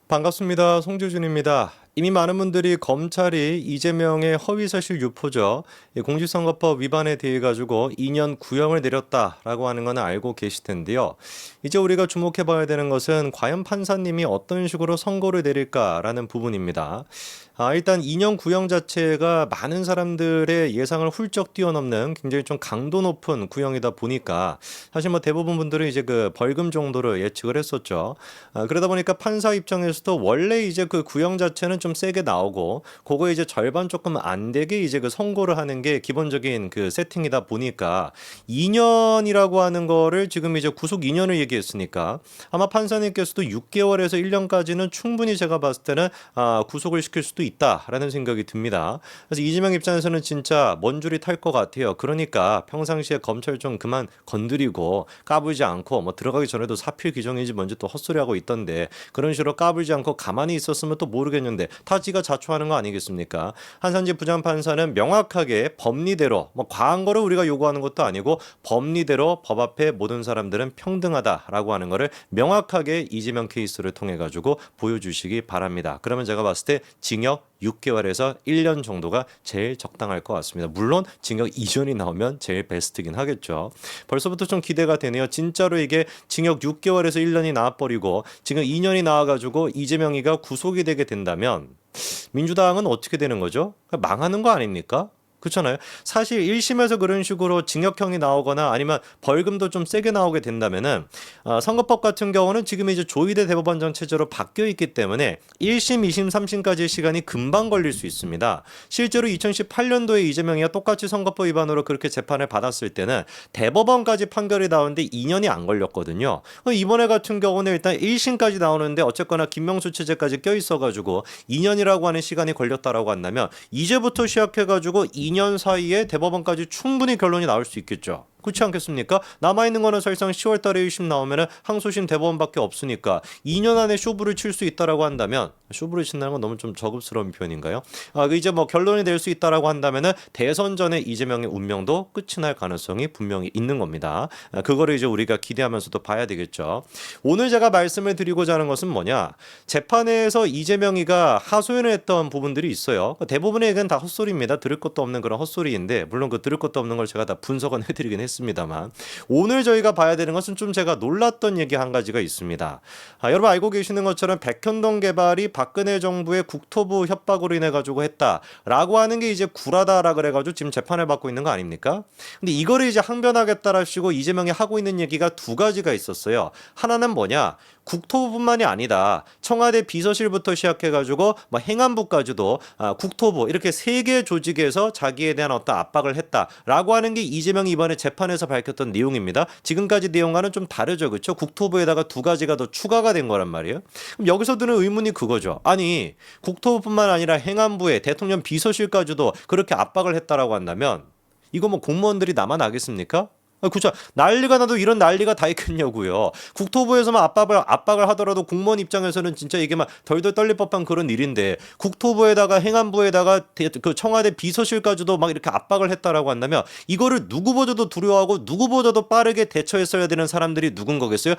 반갑습니다. 송재준입니다. 이미 많은 분들이 검찰이 이재명의 허위사실 유포죠. 이 공직선거법 위반에 대해 가지고 2년 구형을 내렸다라고 하는 건 알고 계실 텐데요. 이제 우리가 주목해 봐야 되는 것은 과연 판사님이 어떤 식으로 선고를 내릴까라는 부분입니다. 일단 2년 구형 자체가 많은 사람들의 예상을 훌쩍 뛰어넘는 굉장히 좀 강도 높은 구형이다 보니까 사실 뭐 대부분 분들은 이제 그 벌금 정도를 예측을 했었죠. 그러다 보니까 판사 입장에서도 원래 이제 그 구형 자체는 좀 세게 나오고 그거 이제 절반 조금 안 되게 이제 그 선고를 하는 게 기본적인 그 세팅이다 보니까 2년이라고 하는 거를 지금 이제 구속 2년을 얘기했으니까 아마 판사님께서도 6개월에서 1년까지는 충분히 제가 봤을 때는 구속을 시킬 수도 있다라는 생각이 듭니다. 그래서 이재명 입장에서는 진짜 먼 줄이 탈 것 같아요. 그러니까 평상시에 검찰 좀 그만 건드리고 까불지 않고 뭐 들어가기 전에도 사필 규정이지 뭔지 또 헛소리하고 있던데 그런 식으로 까불지 않고 가만히 있었으면 또 모르겠는데 다 지가 자초하는 거 아니겠습니까? 한산지 부장판사는 명확하게 법리대로 뭐 과한 거를 우리가 요구하는 것도 아니고 법리대로 법 앞에 모든 사람들은 평등하다라고 하는 거를 명확하게 이재명 케이스를 통해 가지고 보여주시기 바랍니다. 그러면 제가 봤을 때 징역 6개월에서 1년 정도가 제일 적당할 것 같습니다. 물론 징역 이전이 나오면 제일 베스트긴 하겠죠. 벌써부터 좀 기대가 되네요. 진짜로 이게 징역 6개월에서 1년이 나와버리고 지금 2년이 나와가지고 이재명이가 구속이 되게 된다면 민주당은 어떻게 되는 거죠? 망하는 거 아닙니까? 그렇잖아요. 사실 1심에서 그런 식으로 징역형이 나오거나 아니면 벌금도 좀 세게 나오게 된다면은 선거법 같은 경우는 지금 이제 조의대 대법원장 체제로 바뀌어 있기 때문에 1심, 2심, 3심까지의 시간이 금방 걸릴 수 있습니다. 실제로 2018년도에 이재명이가 똑같이 선거법 위반으로 그렇게 재판을 받았을 때는 대법원까지 판결이 나오는데 2년이 안 걸렸거든요. 이번에 같은 경우는 일단 1심까지 나오는데 어쨌거나 김명수 체제까지 껴 있어가지고 2년이라고 하는 시간이 걸렸다라고 한다면 이제부터 시작해가지고 2년 사이에 대법원까지 충분히 결론이 나올 수 있겠죠. 그렇지 않겠습니까? 남아있는 거는 사실상 10월 달에 1심 나오면 항소심 대법원밖에 없으니까 2년 안에 쇼부를 칠 수 있다라고 한다면 쇼부를 친다는 건 너무 좀 저급스러운 표현인가요? 이제 뭐 결론이 낼 수 있다라고 한다면은 대선 전에 이재명의 운명도 끝이 날 가능성이 분명히 있는 겁니다. 그거를 이제 우리가 기대하면서도 봐야 되겠죠. 오늘 제가 말씀을 드리고자 하는 것은 뭐냐? 재판에서 이재명이가 하소연을 했던 부분들이 있어요. 대부분의 얘기는 다 헛소리입니다. 들을 것도 없는 그런 헛소리인데 물론 그 들을 것도 없는 걸 제가 다 분석은 해드리긴 했습니다만 오늘 저희가 봐야 되는 것은 좀 제가 놀랐던 얘기 한 가지가 있습니다. 여러분 알고 계시는 것처럼 백현동 개발이 박근혜 정부의 국토부 협박으로 인해 가지고 했다라고 하는 게 이제 구라다라 그래가지고 지금 재판을 받고 있는 거 아닙니까? 근데 이거를 이제 항변하겠다라시고 이재명이 하고 있는 얘기가 두 가지가 있었어요. 하나는 뭐냐? 국토부뿐만이 아니다. 청와대 비서실부터 시작해가지고 뭐 행안부까지도 국토부 이렇게 세 개 조직에서 자기에 대한 어떤 압박을 했다라고 하는 게 이재명이 이번에 재판에서 밝혔던 내용입니다. 지금까지 내용과는 좀 다르죠, 그렇죠? 국토부에다가 두 가지가 더 추가가 된 거란 말이에요. 그럼 여기서 드는 의문이 그거죠. 아니 국토부뿐만 아니라 행안부에 대통령 비서실까지도 그렇게 압박을 했다라고 한다면 이거 뭐 공무원들이 나만 아겠습니까? 그렇죠. 난리가 나도 이런 난리가 다 있겠냐고요. 국토부에서만 압박을 하더라도 공무원 입장에서는 진짜 이게 막 덜덜 떨릴 법한 그런 일인데 국토부에다가 행안부에다가 그 청와대 비서실까지도 막 이렇게 압박을 했다라고 한다면 이거를 누구보다도 두려워하고 누구보다도 빠르게 대처했어야 되는 사람들이 누군 거겠어요?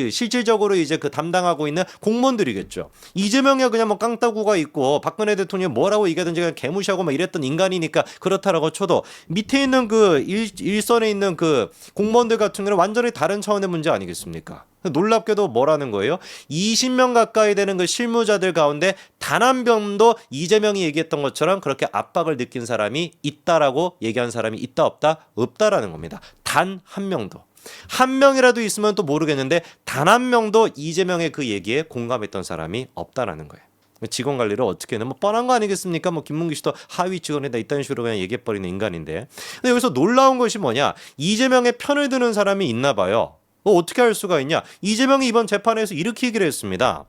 실질적으로 이제 그 담당하고 있는 공무원들이겠죠. 이재명이 그냥 뭐 깡따구가 있고 박근혜 대통령이 뭐라고 얘기하든지 그냥 개무시하고 막 이랬던 인간이니까 그렇다라고 쳐도 밑에 있는 그 일선에 있는 그 공무원들 같은 경우는 완전히 다른 차원의 문제 아니겠습니까? 놀랍게도 뭐라는 거예요? 20명 가까이 되는 그 실무자들 가운데 단 한 명도 이재명이 얘기했던 것처럼 그렇게 압박을 느낀 사람이 있다라고 얘기한 사람이 있다 없다? 없다라는 겁니다. 단 한 명도. 한 명이라도 있으면 또 모르겠는데 단 한 명도 이재명의 그 얘기에 공감했던 사람이 없다라는 거예요. 직원 관리를 어떻게 하는 뭐 뻔한 거 아니겠습니까? 뭐 김문기 씨도 하위 직원이다 이딴 식으로 그냥 얘기해버리는 인간인데. 근데 여기서 놀라운 것이 뭐냐? 이재명의 편을 드는 사람이 있나 봐요. 어떻게 할 수가 있냐? 이재명이 이번 재판에서 이렇게 얘기를 했습니다.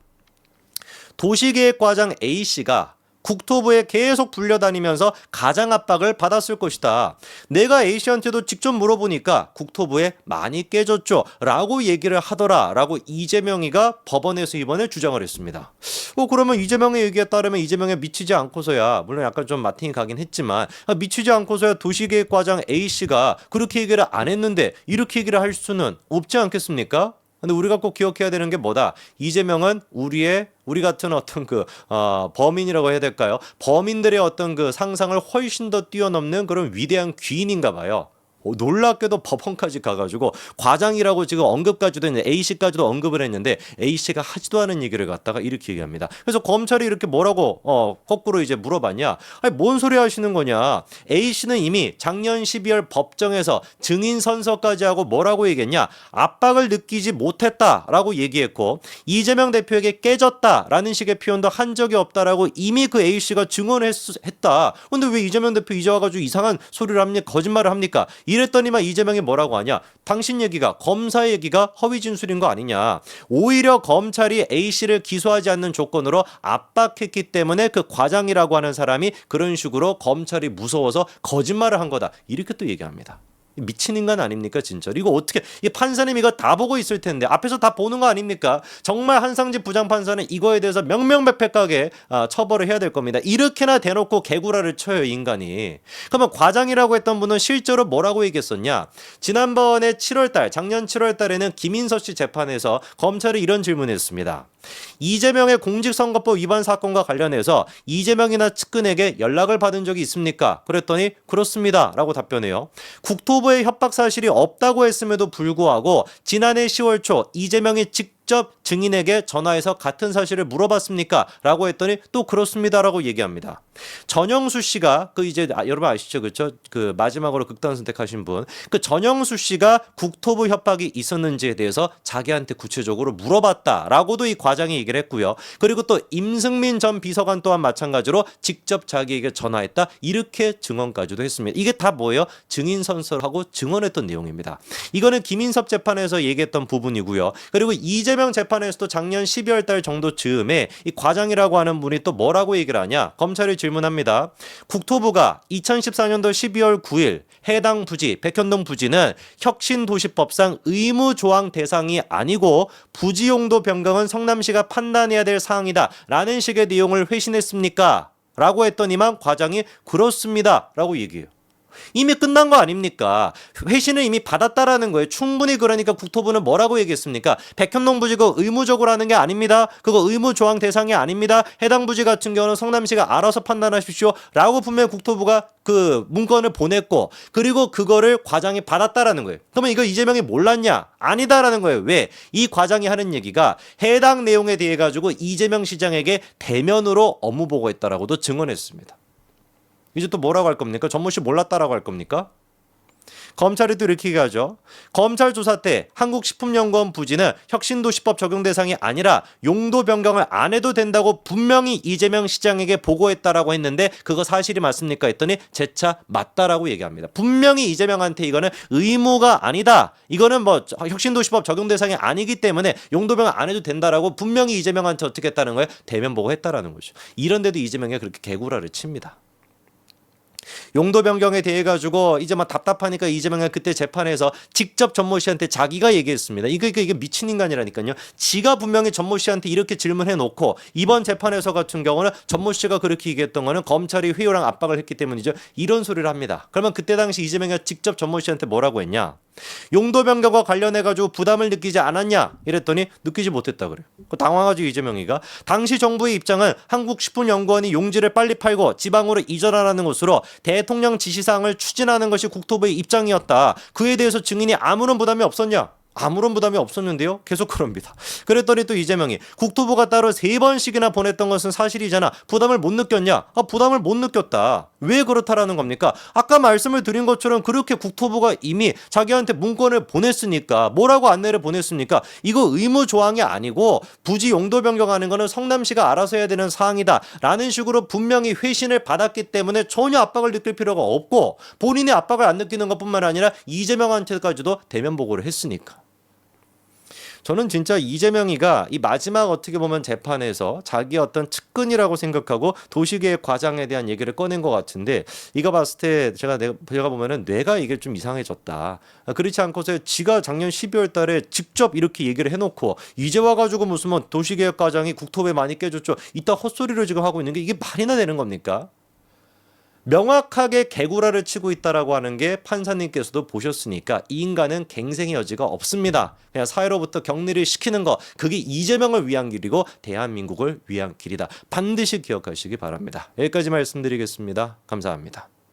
도시계획과장 A씨가 국토부에 계속 불려다니면서 가장 압박을 받았을 것이다. 내가 A씨한테도 직접 물어보니까 국토부에 많이 깨졌죠 라고 얘기를 하더라 라고 이재명이가 법원에서 이번에 주장을 했습니다. 그러면 이재명의 얘기에 따르면 이재명에 미치지 않고서야 물론 약간 좀 마팅이 가긴 했지만 미치지 않고서야 도시계획과장 A씨가 그렇게 얘기를 안 했는데 이렇게 얘기를 할 수는 없지 않겠습니까? 근데 우리가 꼭 기억해야 되는 게 뭐다? 이재명은 우리 우리 같은 어떤 그 범인이라고 해야 될까요? 범인들의 어떤 그 상상을 훨씬 더 뛰어넘는 그런 위대한 귀인인가 봐요. 놀랍게도 법원까지 가가지고 과장이라고 지금 언급까지도 했는데 A씨까지도 언급을 했는데 A씨가 하지도 않은 얘기를 갖다가 이렇게 얘기합니다. 그래서 검찰이 이렇게 뭐라고 거꾸로 이제 물어봤냐? 아니 뭔 소리 하시는 거냐? A씨는 이미 작년 12월 법정에서 증인 선서까지 하고 뭐라고 얘기했냐? 압박을 느끼지 못했다라고 얘기했고 이재명 대표에게 깨졌다라는 식의 표현도 한 적이 없다라고 이미 그 A씨가 증언했다. 근데 왜 이재명 대표 이제 와가지고 이상한 소리를 합니까? 거짓말을 합니까? 이랬더니만 이재명이 뭐라고 하냐? 당신 얘기가 검사 얘기가 허위 진술인 거 아니냐? 오히려 검찰이 A씨를 기소하지 않는 조건으로 압박했기 때문에 그 과장이라고 하는 사람이 그런 식으로 검찰이 무서워서 거짓말을 한 거다. 이렇게 또 얘기합니다. 미친 인간 아닙니까 진짜? 이거 어떻게 이 판사님 이거 다 보고 있을 텐데 앞에서 다 보는 거 아닙니까? 정말 한상진 부장판사는 이거에 대해서 명명백백하게 처벌을 해야 될 겁니다. 이렇게나 대놓고 개구라를 쳐요 인간이. 그러면 과장이라고 했던 분은 실제로 뭐라고 얘기했었냐? 지난번에 7월달 작년 7월달에는 김인서 씨 재판에서 검찰이 이런 질문을 했습니다. 이재명의 공직선거법 위반 사건과 관련해서 이재명이나 측근에게 연락을 받은 적이 있습니까? 그랬더니 그렇습니다 라고 답변해요. 국토부의 협박 사실이 없다고 했음에도 불구하고 지난해 10월 초 이재명이 직접 증인에게 전화해서 같은 사실을 물어봤습니까? 라고 했더니 또 그렇습니다라고 얘기합니다. 전영수 씨가 그 이제 여러분 아시죠? 그렇죠? 그 마지막으로 극단 선택하신 분. 그 전영수 씨가 국토부 협박이 있었는지에 대해서 자기한테 구체적으로 물어봤다라고도 이 과장이 얘기를 했고요. 그리고 또 임승민 전 비서관 또한 마찬가지로 직접 자기에게 전화했다. 이렇게 증언까지도 했습니다. 이게 다 뭐예요? 증인 선서하고 증언했던 내용입니다. 이거는 김인섭 재판에서 얘기했던 부분이고요. 그리고 이재명 재판에서도 작년 12월 달 정도 즈음에 이 과장이라고 하는 분이 또 뭐라고 얘기를 하냐? 검찰이 질문합니다. 국토부가 2014년도 12월 9일 해당 부지, 백현동 부지는 혁신도시법상 의무조항 대상이 아니고 부지용도 변경은 성남시가 판단해야 될 사항이다 라는 식의 내용을 회신했습니까? 라고 했더니만 과장이 그렇습니다 라고 얘기해요. 이미 끝난 거 아닙니까? 회신을 이미 받았다라는 거예요. 충분히. 그러니까 국토부는 뭐라고 얘기했습니까? 백현동 부지 그거 의무적으로 하는 게 아닙니다. 그거 의무 조항 대상이 아닙니다. 해당 부지 같은 경우는 성남시가 알아서 판단하십시오 라고 분명히 국토부가 그 문건을 보냈고 그리고 그거를 과장이 받았다라는 거예요. 그러면 이거 이재명이 몰랐냐? 아니다라는 거예요. 왜? 이 과장이 하는 얘기가 해당 내용에 대해 가지고 이재명 시장에게 대면으로 업무 보고했다라고도 증언했습니다. 이제 또 뭐라고 할 겁니까? 전모 씨 몰랐다라고 할 겁니까? 검찰이 또 이렇게 얘기하죠. 검찰 조사 때 한국식품연구원 부지는 혁신도시법 적용 대상이 아니라 용도 변경을 안 해도 된다고 분명히 이재명 시장에게 보고했다라고 했는데 그거 사실이 맞습니까? 했더니 재차 맞다라고 얘기합니다. 분명히 이재명한테 이거는 의무가 아니다. 이거는 뭐 혁신도시법 적용 대상이 아니기 때문에 용도 변경 안 해도 된다라고 분명히 이재명한테 어떻게 했다는 거예요? 대면 보고했다라는 거죠. 이런데도 이재명이 그렇게 개구라를 칩니다. 용도 변경에 대해 가지고 이제 막 답답하니까 이재명이 그때 재판에서 직접 전모 씨한테 자기가 얘기했습니다. 이게 미친 인간이라니까요. 지가 분명히 전모 씨한테 이렇게 질문해 놓고 이번 재판에서 같은 경우는 전모 씨가 그렇게 얘기했던 거는 검찰이 회유랑 압박을 했기 때문이죠. 이런 소리를 합니다. 그러면 그때 당시 이재명이 직접 전모 씨한테 뭐라고 했냐? 용도 변경과 관련해 가지고 부담을 느끼지 않았냐? 이랬더니 느끼지 못했다 그래요. 당황하죠 이재명이가. 당시 정부의 입장은 한국식품연구원이 용지를 빨리 팔고 지방으로 이전하라는 것으로 대통령 지시사항을 추진하는 것이 국토부의 입장이었다. 그에 대해서 증인이 아무런 부담이 없었냐? 아무런 부담이 없었는데요. 계속 그럽니다. 그랬더니 또 이재명이 국토부가 따로 3번씩이나 보냈던 것은 사실이잖아. 부담을 못 느꼈냐? 부담을 못 느꼈다. 왜 그렇다라는 겁니까? 아까 말씀을 드린 것처럼 그렇게 국토부가 이미 자기한테 문건을 보냈으니까 뭐라고 안내를 보냈습니까? 이거 의무 조항이 아니고 부지 용도 변경하는 거는 성남시가 알아서 해야 되는 사항이다 라는 식으로 분명히 회신을 받았기 때문에 전혀 압박을 느낄 필요가 없고 본인이 압박을 안 느끼는 것뿐만 아니라 이재명한테까지도 대면 보고를 했으니까. 저는 진짜 이재명이가 이 마지막 어떻게 보면 재판에서 자기 어떤 측근이라고 생각하고 도시계획 과장에 대한 얘기를 꺼낸 것 같은데 이거 봤을 때 제가 보면은 뇌가 이게 좀 이상해졌다. 그렇지 않고서 지가 작년 12월 달에 직접 이렇게 얘기를 해놓고 이제 와가지고 무슨 뭐 도시계획 과장이 국토부에 많이 깨졌죠. 이따 헛소리를 지금 하고 있는 게 이게 말이나 되는 겁니까? 명확하게 개구라를 치고 있다라고 하는 게 판사님께서도 보셨으니까 이 인간은 갱생의 여지가 없습니다. 그냥 사회로부터 격리를 시키는 거, 그게 이재명을 위한 길이고 대한민국을 위한 길이다. 반드시 기억하시기 바랍니다. 여기까지 말씀드리겠습니다. 감사합니다.